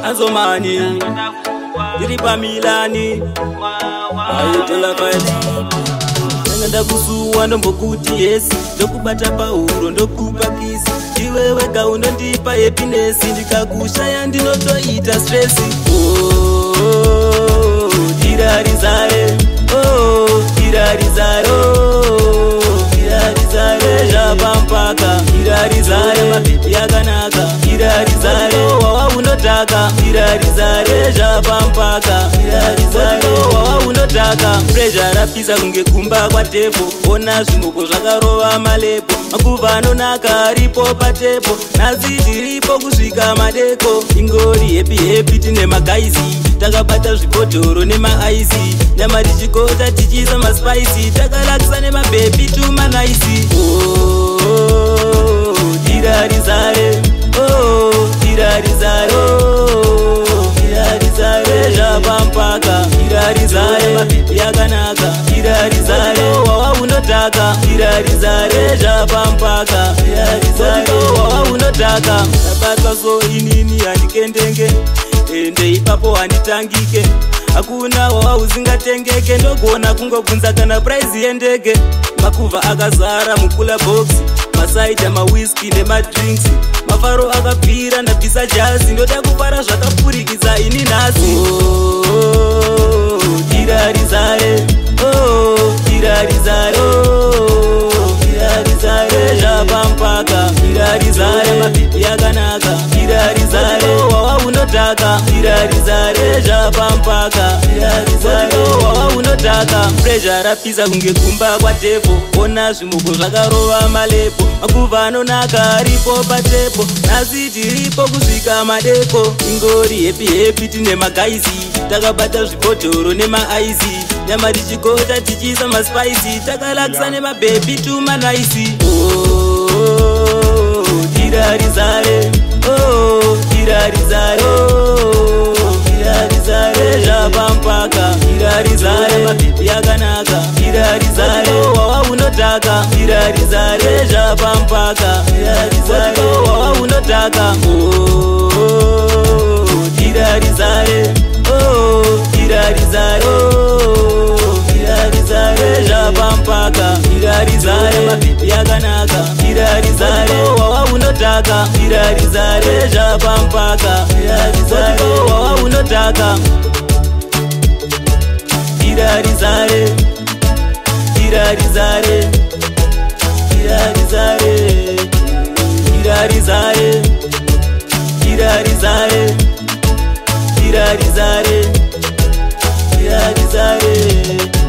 Azomani Diripa Milani Ayetola Fadi Nenda kusuwa ndombokuti yesi ndokubata pauro ndokupa kisi iweweka unondipa happiness ndikakushaya ndinotoita stress dirarizare dirarizare dirarizare zvapampaka dirarizare mabibi yakanaka dirarizare wawa unotaka dirarizare zvapampaka dirarizare wawa unotaka pressure rapisa kunge kumba kwatepo ona zvimoko zvakarova malepo makuva anonaka aripo patepo nazi tiripo kusvika madeko ingori happy tine magaisi takabata zvibhodhoro nemaaisi nyama tichikota tichiisa maspicy takalakisa nemabhebi tumanaisi dirarizare dirarizare dirarizare zvapampaka dirarizare mabibi yakanaka dirarizare wawa unotaka dirarizare zvapampaka dirarizare wawa unotaka tabatwa so inini handikendenge ende ipapo handitangike hakuna wawa usingatengeke ndogona kungobvunza kana prize yendege makuvha akazara mukula box masaita mawhiski nemadrinks mafaro akapfira ndabvisa jazi ndoda kupara zvakapfurikidza ini nhasi dirarizare dirarizare dirarizare zvapampaka dirarizare mabibi yakanaka dirarizare wawa unotaka dirarizare zvapampaka dirarizare wawa unotaka pressure rapisa kunge kumba kwatepo ona zvimoko zvakarova malepo makuva anonaka aripo patepo nasi tiripo kusvika madeko ingori happy tine magaisi takabata zvibhodhoro nemaaisi nyama tichikota tichiisa maspicy takalakisa nemabhebi tumanaisi dirarizare dirarizare dirarizare zvapampaka dirarizare mabibi yakanaka dirarizare wawa unotaka dirarizare zvapampaka dirarizare wawa unotaka dirarizare dirarizare dirarizare zvapampaka dirarizare mabibi yakanaka dirarizare wawa unotaka dirarizare zvapampaka dirarizare wawa unotaka dirarizare dirarizare dirarizare dirarizare dirarizare dirarizare dirarizare